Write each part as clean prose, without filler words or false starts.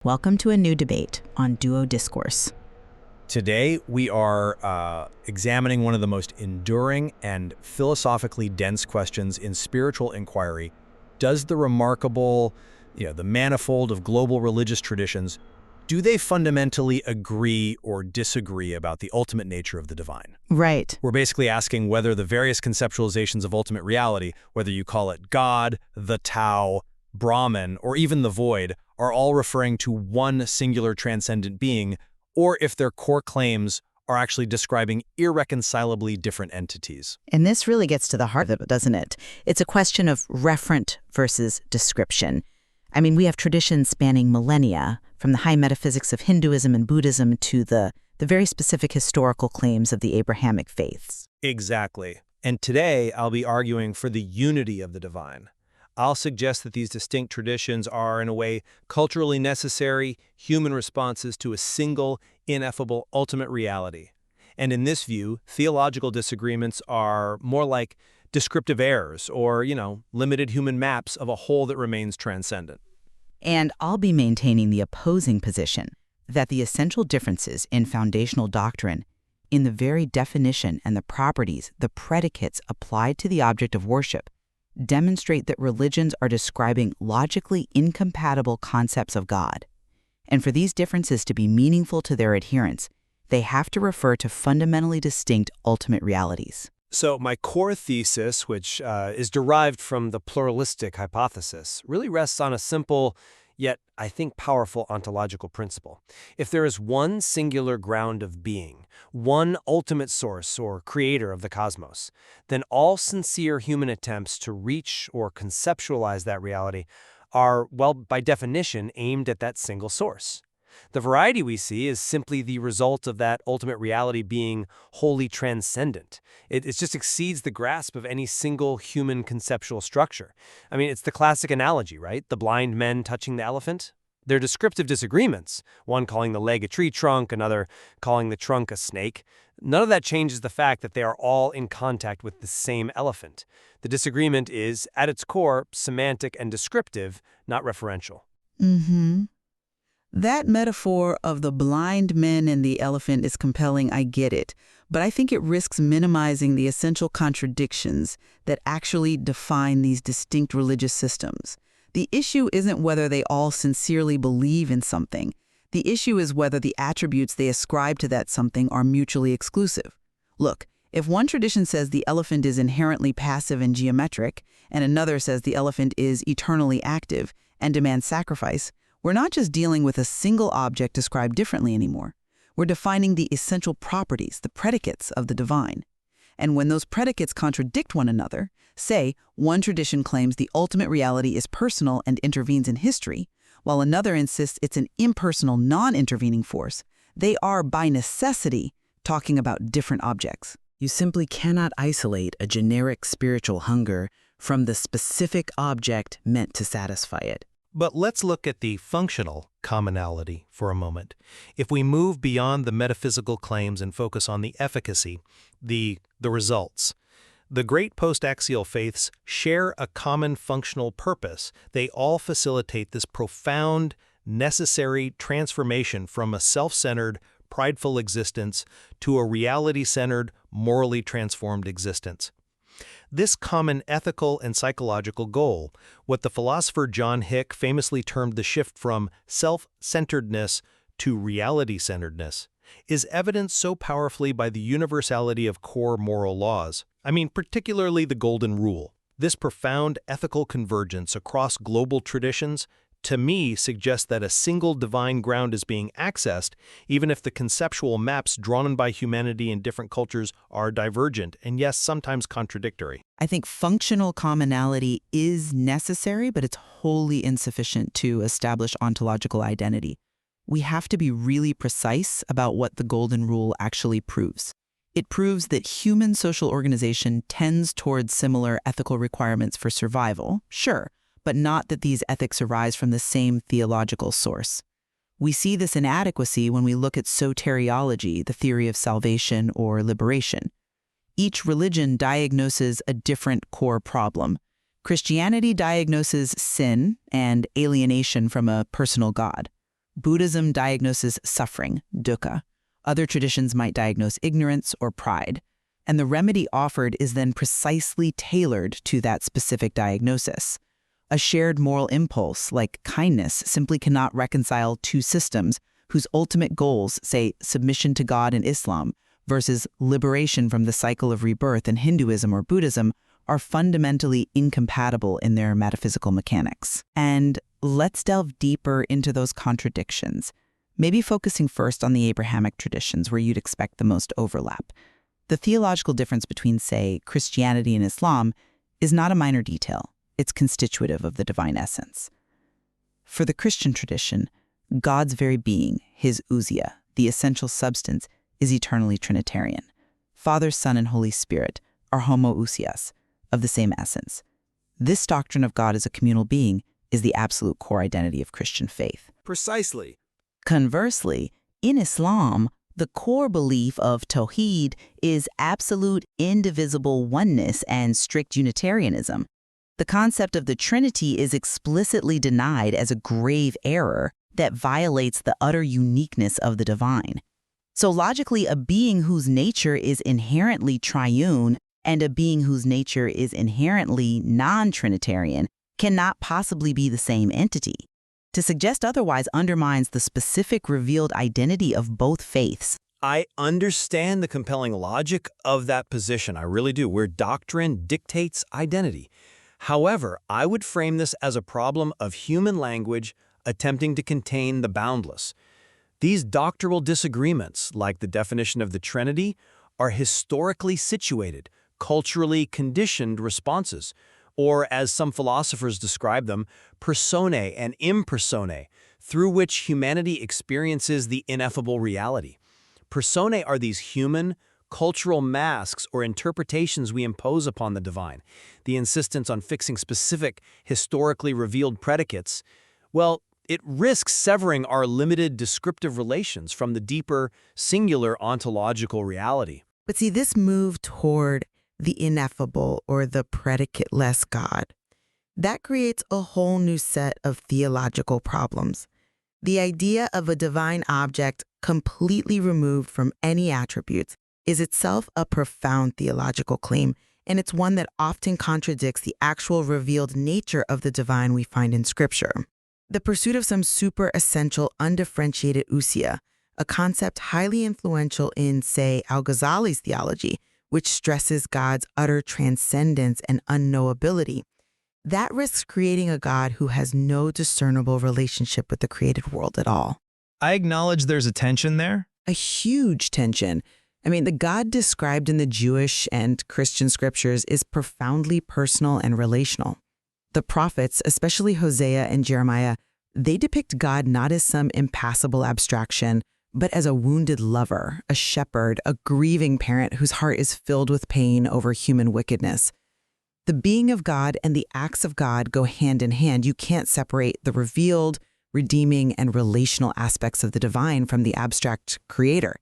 Welcome to a new debate on Duo Discourse. Today, we are examining one of the most enduring and philosophically dense questions in spiritual inquiry. Does the remarkable, the manifold of global religious traditions, do they fundamentally agree or disagree about the ultimate nature of the divine? Right. We're basically asking whether the various conceptualizations of ultimate reality, whether you call it God, the Tao, Brahman, or even the void, are all referring to one singular transcendent being, or if their core claims are actually describing irreconcilably different entities. And this really gets to the heart of it, doesn't it? It's a question of referent versus description. I mean, we have traditions spanning millennia, from the high metaphysics of Hinduism and Buddhism to the very specific historical claims of the Abrahamic faiths. Exactly. And today, I'll be arguing for the unity of the divine. I'll suggest that these distinct traditions are, in a way, culturally necessary human responses to a single, ineffable, ultimate reality. And in this view, theological disagreements are more like descriptive errors or, limited human maps of a whole that remains transcendent. And I'll be maintaining the opposing position that the essential differences in foundational doctrine, in the very definition and the properties, the predicates applied to the object of worship, demonstrate that religions are describing logically incompatible concepts of God. And for these differences to be meaningful to their adherents, they have to refer to fundamentally distinct ultimate realities. So my core thesis, which is derived from the pluralistic hypothesis, really rests on a simple, yet I think powerful ontological principle. If there is one singular ground of being, one ultimate source or creator of the cosmos, then all sincere human attempts to reach or conceptualize that reality are, well, by definition, aimed at that single source. The variety we see is simply the result of that ultimate reality being wholly transcendent. It just exceeds the grasp of any single human conceptual structure. I mean, it's the classic analogy, right? The blind men touching the elephant. They're descriptive disagreements, one calling the leg a tree trunk, another calling the trunk a snake. None of that changes the fact that they are all in contact with the same elephant. The disagreement is, at its core, semantic and descriptive, not referential. Mm-hmm. That metaphor of the blind men and the elephant is compelling, I get it, but I think it risks minimizing the essential contradictions that actually define these distinct religious systems. The issue isn't whether they all sincerely believe in something. The issue is whether the attributes they ascribe to that something are mutually exclusive. Look, if one tradition says the elephant is inherently passive and geometric, and another says the elephant is eternally active and demands sacrifice, we're not just dealing with a single object described differently anymore. We're defining the essential properties, the predicates of the divine. And when those predicates contradict one another, say, one tradition claims the ultimate reality is personal and intervenes in history, while another insists it's an impersonal, non-intervening force, they are, by necessity, talking about different objects. You simply cannot isolate a generic spiritual hunger from the specific object meant to satisfy it. But let's look at the functional commonality for a moment. If we move beyond the metaphysical claims and focus on the efficacy, the results, the great post-axial faiths share a common functional purpose. They all facilitate this profound, necessary transformation from a self-centered, prideful existence to a reality-centered, morally transformed existence. This common ethical and psychological goal, what the philosopher John Hick famously termed the shift from self-centeredness to reality-centeredness, is evidenced so powerfully by the universality of core moral laws. I mean, particularly the Golden Rule. This profound ethical convergence across global traditions, to me, suggests that a single divine ground is being accessed, even if the conceptual maps drawn by humanity in different cultures are divergent and, yes, sometimes contradictory. I think functional commonality is necessary, but it's wholly insufficient to establish ontological identity. We have to be really precise about what the Golden Rule actually proves. It proves that human social organization tends towards similar ethical requirements for survival, sure, but not that these ethics arise from the same theological source. We see this inadequacy when we look at soteriology, the theory of salvation or liberation. Each religion diagnoses a different core problem. Christianity diagnoses sin and alienation from a personal God. Buddhism diagnoses suffering, dukkha. Other traditions might diagnose ignorance or pride. And the remedy offered is then precisely tailored to that specific diagnosis. A shared moral impulse, like kindness, simply cannot reconcile two systems whose ultimate goals, say, submission to God in Islam versus liberation from the cycle of rebirth in Hinduism or Buddhism, are fundamentally incompatible in their metaphysical mechanics. And let's delve deeper into those contradictions, maybe focusing first on the Abrahamic traditions where you'd expect the most overlap. The theological difference between, say, Christianity and Islam is not a minor detail. It's constitutive of the divine essence. For the Christian tradition, God's very being, his ousia, the essential substance, is eternally Trinitarian. Father, Son, and Holy Spirit are homoousias, of the same essence. This doctrine of God as a communal being is the absolute core identity of Christian faith. Precisely. Conversely, in Islam, the core belief of Tawhid is absolute indivisible oneness and strict Unitarianism. The concept of the Trinity is explicitly denied as a grave error that violates the utter uniqueness of the divine. So logically, a being whose nature is inherently triune and a being whose nature is inherently non-Trinitarian cannot possibly be the same entity. To suggest otherwise undermines the specific revealed identity of both faiths. I understand the compelling logic of that position. I really do, where doctrine dictates identity. However, I would frame this as a problem of human language attempting to contain the boundless. These doctrinal disagreements, like the definition of the Trinity, are historically situated, culturally conditioned responses, or as some philosophers describe them, personae and impersonae, through which humanity experiences the ineffable reality. Personae are these human, cultural masks or interpretations we impose upon the divine. The insistence on fixing specific, historically revealed predicates, well, it risks severing our limited descriptive relations from the deeper, singular ontological reality. But see, this move toward the ineffable or the predicate-less God, that creates a whole new set of theological problems. The idea of a divine object completely removed from any attributes is itself a profound theological claim, and it's one that often contradicts the actual revealed nature of the divine we find in Scripture. The pursuit of some super essential, undifferentiated ousia, a concept highly influential in, say, Al-Ghazali's theology, which stresses God's utter transcendence and unknowability, that risks creating a God who has no discernible relationship with the created world at all. I acknowledge there's a tension there. A huge tension. I mean, the God described in the Jewish and Christian scriptures is profoundly personal and relational. The prophets, especially Hosea and Jeremiah, they depict God not as some impassible abstraction, but as a wounded lover, a shepherd, a grieving parent whose heart is filled with pain over human wickedness. The being of God and the acts of God go hand in hand. You can't separate the revealed, redeeming, and relational aspects of the divine from the abstract creator.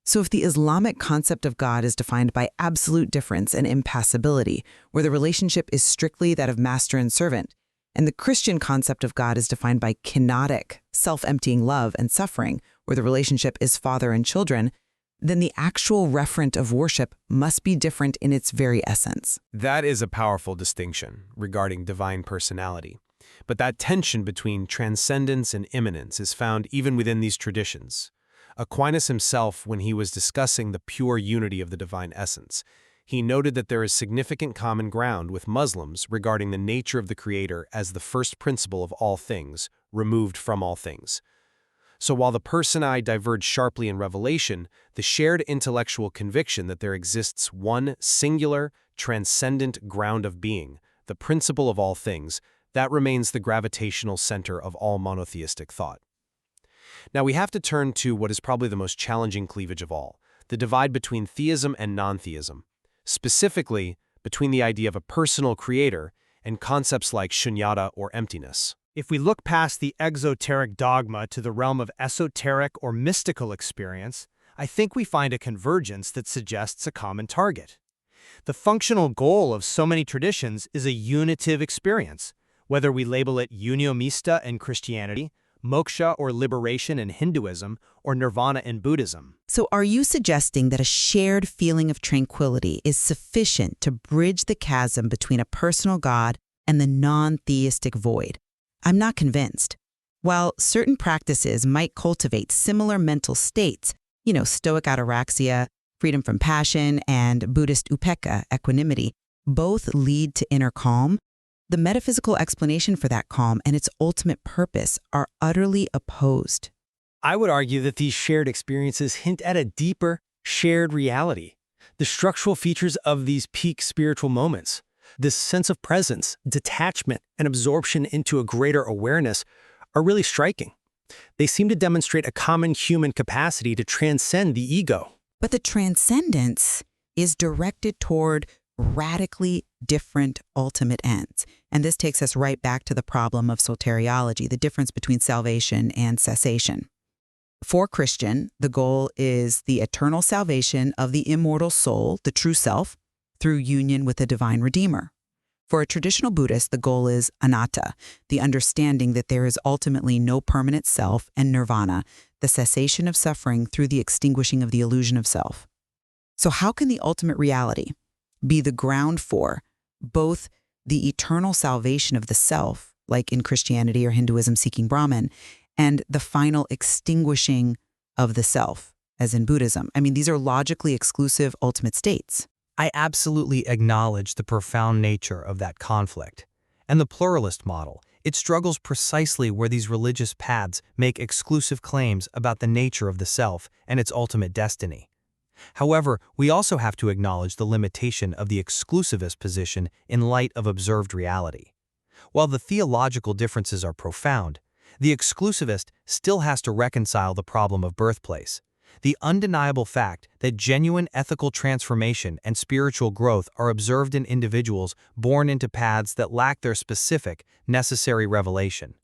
So if the Islamic concept of God is defined by absolute difference and impassibility, where the relationship is strictly that of master and servant, and the Christian concept of God is defined by kenotic, self-emptying love and suffering, where the relationship is father and children, then the actual referent of worship must be different in its very essence. That is a powerful distinction regarding divine personality. But that tension between transcendence and immanence is found even within these traditions. Aquinas himself, when he was discussing the pure unity of the divine essence, he noted that there is significant common ground with Muslims regarding the nature of the Creator as the first principle of all things, removed from all things. So while the personae diverge sharply in revelation, the shared intellectual conviction that there exists one singular, transcendent ground of being, the principle of all things, that remains the gravitational center of all monotheistic thought. Now we have to turn to what is probably the most challenging cleavage of all, the divide between theism and non-theism, specifically between the idea of a personal creator and concepts like shunyata or emptiness. If we look past the exoteric dogma to the realm of esoteric or mystical experience, I think we find a convergence that suggests a common target. The functional goal of so many traditions is a unitive experience, whether we label it unio mista in Christianity, moksha or liberation in Hinduism, or nirvana in Buddhism. So are you suggesting that a shared feeling of tranquility is sufficient to bridge the chasm between a personal God and the non-theistic void? I'm not convinced. While certain practices might cultivate similar mental states, Stoic ataraxia, freedom from passion, and Buddhist upekkha, equanimity, both lead to inner calm, the metaphysical explanation for that calm and its ultimate purpose are utterly opposed. I would argue that these shared experiences hint at a deeper, shared reality. The structural features of these peak spiritual moments, this sense of presence, detachment, and absorption into a greater awareness, are really striking. They seem to demonstrate a common human capacity to transcend the ego. But the transcendence is directed toward radically different ultimate ends. And this takes us right back to the problem of soteriology, the difference between salvation and cessation. For Christian, the goal is the eternal salvation of the immortal soul, the true self, through union with the divine Redeemer. For a traditional Buddhist, the goal is anatta, the understanding that there is ultimately no permanent self, and nirvana, the cessation of suffering through the extinguishing of the illusion of self. So how can the ultimate reality be the ground for both the eternal salvation of the self, like in Christianity or Hinduism seeking Brahman, and the final extinguishing of the self, as in Buddhism? I mean, these are logically exclusive ultimate states. I absolutely acknowledge the profound nature of that conflict. And the pluralist model, it struggles precisely where these religious paths make exclusive claims about the nature of the self and its ultimate destiny. However, we also have to acknowledge the limitation of the exclusivist position in light of observed reality. While the theological differences are profound, the exclusivist still has to reconcile the problem of birthplace, the undeniable fact that genuine ethical transformation and spiritual growth are observed in individuals born into paths that lack their specific, necessary revelation.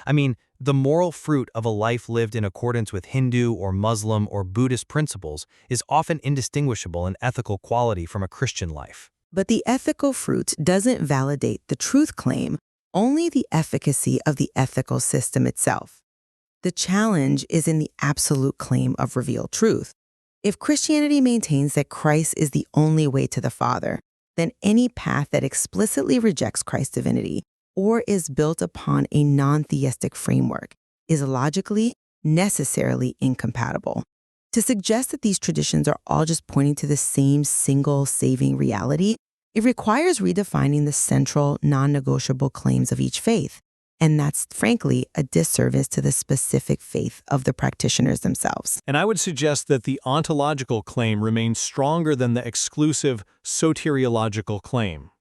I mean, the moral fruit of a life lived in accordance with Hindu or Muslim or Buddhist principles is often indistinguishable in ethical quality from a Christian life. But the ethical fruit doesn't validate the truth claim, only the efficacy of the ethical system itself. The challenge is in the absolute claim of revealed truth. If Christianity maintains that Christ is the only way to the Father, then any path that explicitly rejects Christ's divinity or is built upon a non-theistic framework is logically, necessarily incompatible. To suggest that these traditions are all just pointing to the same single saving reality, it requires redefining the central, non-negotiable claims of each faith. And that's, frankly, a disservice to the specific faith of the practitioners themselves. And I would suggest that the ontological claim remains stronger than the exclusive soteriological claim.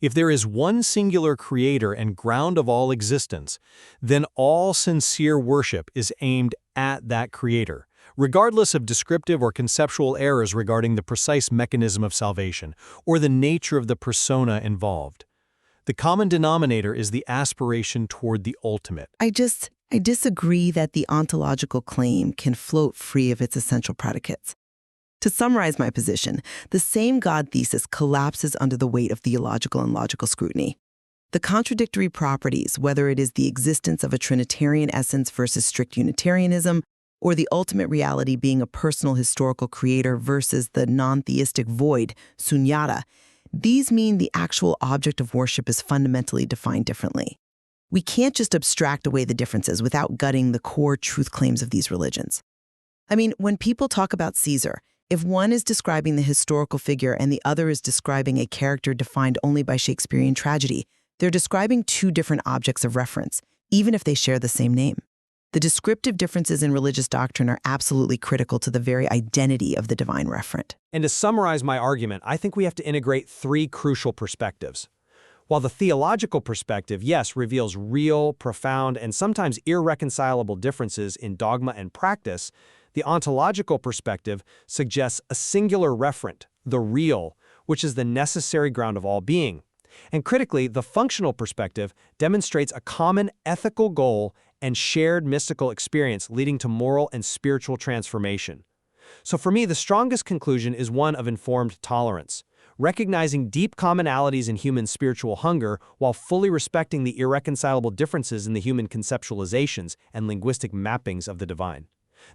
If there is one singular creator and ground of all existence, then all sincere worship is aimed at that creator, regardless of descriptive or conceptual errors regarding the precise mechanism of salvation or the nature of the persona involved. The common denominator is the aspiration toward the ultimate. I disagree that the ontological claim can float free of its essential predicates. To summarize my position, the same God thesis collapses under the weight of theological and logical scrutiny. The contradictory properties, whether it is the existence of a Trinitarian essence versus strict Unitarianism, or the ultimate reality being a personal historical creator versus the non-theistic void, sunyata, these mean the actual object of worship is fundamentally defined differently. We can't just abstract away the differences without gutting the core truth claims of these religions. I mean, when people talk about Caesar, if one is describing the historical figure and the other is describing a character defined only by Shakespearean tragedy, they're describing two different objects of reference, even if they share the same name. The descriptive differences in religious doctrine are absolutely critical to the very identity of the divine referent. And to summarize my argument, I think we have to integrate three crucial perspectives. While the theological perspective, yes, reveals real, profound, and sometimes irreconcilable differences in dogma and practice, the ontological perspective suggests a singular referent, the real, which is the necessary ground of all being. And critically, the functional perspective demonstrates a common ethical goal and shared mystical experience leading to moral and spiritual transformation. So for me, the strongest conclusion is one of informed tolerance. recognizing deep commonalities in human spiritual hunger while fully respecting the irreconcilable differences in the human conceptualizations and linguistic mappings of the divine.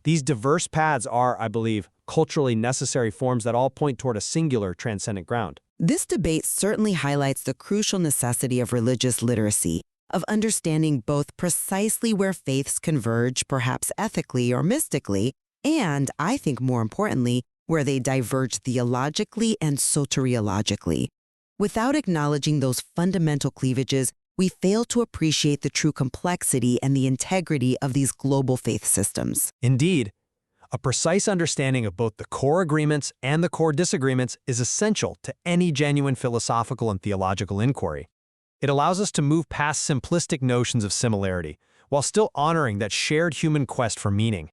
These diverse paths are, I believe, culturally necessary forms that all point toward a singular transcendent ground. This debate certainly highlights the crucial necessity of religious literacy, of understanding both precisely where faiths converge, perhaps ethically or mystically, and, I think more importantly, where they diverge theologically and soteriologically. Without acknowledging those fundamental cleavages, we fail to appreciate the true complexity and the integrity of these global faith systems. Indeed, a precise understanding of both the core agreements and the core disagreements is essential to any genuine philosophical and theological inquiry. It allows us to move past simplistic notions of similarity, while still honoring that shared human quest for meaning.